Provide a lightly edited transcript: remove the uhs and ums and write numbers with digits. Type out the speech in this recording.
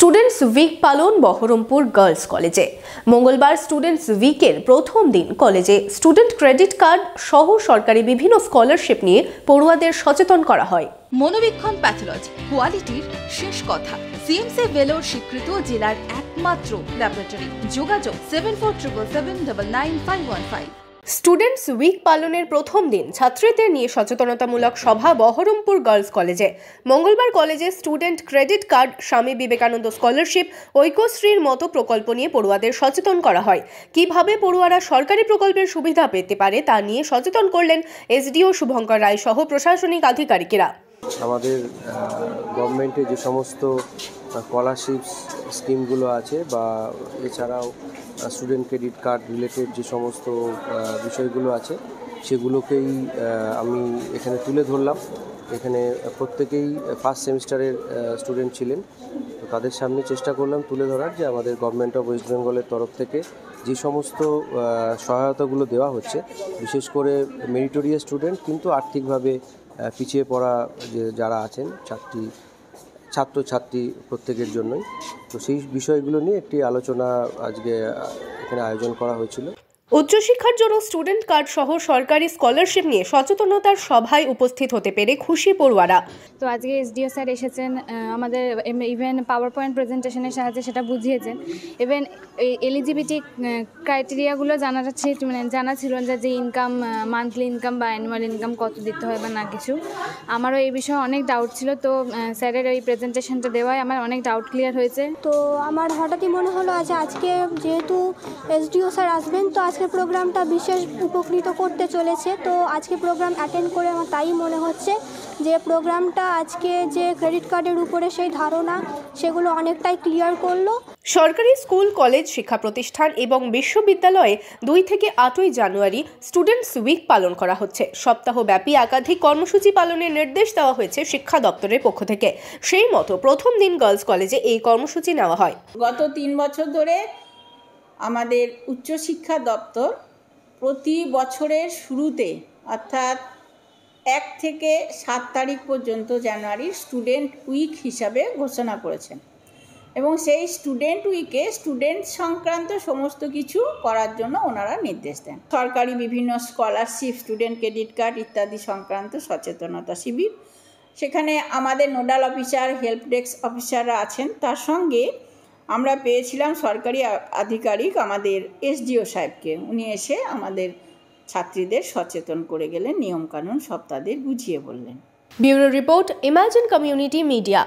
Students week পালন Baharampur girls কলেজে। মঙ্গলবার স্টুডেন্টস উইকের প্রথম দিন কলেজে স্টুডেন্ট ক্রেডিট কার্ড সহ সরকারি বিভিন্ন স্কলারশিপ নিয়ে পড়ুয়াদের সচেতন করা হয়। মনোবীক্ষণ প্যাথোলজি কোয়ালিটির শেষ কথা। সিএমসি ভেলোর স্বীকৃত জেলার একমাত্র ল্যাবরেটরি। যোগাযোগ 7477799515। স্টুডেন্টস উইক পালনের প্রথম দিন ছাত্রীদের নিয়ে সচেতনতামূলক সভা বহরমপুর গার্লস কলেজে। মঙ্গলবার কলেজে student credit card, Swami Vivekananda scholarship, ঐক্যশ্রীর মতো প্রকল্প নিয়ে পড়ুয়াদের সচেতন করা হয়। কিভাবে পড়ুয়ারা সরকারি প্রকল্পের সুবিধা পেতে পারে তা নিয়ে সচেতন করলেন এসডিও শুভঙ্কর রায় সহ প্রশাসনিক আধিকারিকেরা। আমাদের গভর্নমেন্টে যে সমস্ত স্কলারশিপ স্কিমগুলো আছে বা এছাড়াও স্টুডেন্ট ক্রেডিট কার্ড রিলেটেড যে সমস্ত বিষয়গুলো আছে সেগুলোকেই আমি এখানে তুলে ধরলাম। এখানে প্রত্যেকেই ফার্স্ট সেমিস্টারের স্টুডেন্ট ছিলেন, তো তাদের সামনে চেষ্টা করলাম তুলে ধরার যে আমাদের গভর্নমেন্ট অফ ওয়েস্ট বেঙ্গলের তরফ থেকে যে সমস্ত সহায়তাগুলো দেওয়া হচ্ছে, বিশেষ করে মেরিটোরিয়াস স্টুডেন্ট কিন্তু আর্থিকভাবে পিছিয়ে পড়া যে যারা আছেন ছাত্রছাত্রী প্রত্যেকের জন্যই, তো সেই বিষয়গুলো নিয়ে একটি আলোচনা আজকে এখানে আয়োজন করা হয়েছিল। উচ্চশিক্ষার জন্য স্টুডেন্ট কার্ড সহ সরকারি স্কলারশিপ নিয়ে সচেতনতার সভায় উপস্থিত হতে পেরে খুশি পড়ুয়ারা। তো আজকে এসডিও স্যার এসেছেন, আমাদের ইভেন পাওয়ার পয়েন্ট প্রেজেন্টেশনের সাহায্যে সেটা বুঝিয়েছেন। ইভেন এলিজিবিলিটি ক্রাইটেরিয়াগুলো জানা ছিল যে ইনকাম, মান্থলি ইনকাম বা অ্যানুয়াল ইনকাম কত দিতে হয় বা না কিছু। আমারও এই বিষয়ে অনেক ডাউট ছিল, তো স্যারের এই প্রেজেন্টেশনটা দেওয়ায় আমার অনেক ডাউট ক্লিয়ার হয়েছে। তো আমার হঠাৎই মনে হলো আজকে যেহেতু এসডিও স্যার আসবেন, তো আজকে প্রোগ্রামটা বিশেষ উপকৃত করতে চলেছে। তো আজকে প্রোগ্রাম অ্যাটেন্ড করে আমার তাই মনে হচ্ছে যে প্রোগ্রামটা আজকে যে ক্রেডিট কার্ডের উপরে সেই ধারণা সেগুলো অনেকটাই ক্লিয়ার করলো। সরকারি স্কুল, কলেজ, শিক্ষা প্রতিষ্ঠান এবং বিশ্ববিদ্যালয়ে 2 থেকে 8ই জানুয়ারি স্টুডেন্টস উইক পালন করা হচ্ছে। সপ্তাহব্যাপী একাধিক কর্মসূচি পালনের নির্দেশ দেওয়া হয়েছে শিক্ষা দপ্তরের পক্ষ থেকে। সেই মতো প্রথম দিন গার্লস কলেজে এই কর্মসূচি নেওয়া হয়। গত 3 বছর ধরে আমাদের উচ্চশিক্ষা দপ্তর প্রতি বছরের শুরুতে অর্থাৎ 1 থেকে 7 তারিখ পর্যন্ত জানুয়ারির স্টুডেন্ট উইক হিসাবে ঘোষণা করেছেন এবং সেই স্টুডেন্ট উইকে স্টুডেন্ট সংক্রান্ত সমস্ত কিছু করার জন্য ওনারা নির্দেশ দেন। সরকারি বিভিন্ন স্কলারশিপ, স্টুডেন্ট ক্রেডিট কার্ড ইত্যাদি সংক্রান্ত সচেতনতা শিবির, সেখানে আমাদের নোডাল অফিসার, হেল্প ডেস্ক অফিসাররা আছেন। তার সঙ্গে আমরা পেয়েছিলাম সরকারি আধিকারিক আমাদের এসডিও সাহেবকে। উনি এসে আমাদের ছাত্রীদের সচেতন করে গেলেন, নিয়মকানুন সব তাদের বুঝিয়ে বললেন। Bureau report, imagine community media.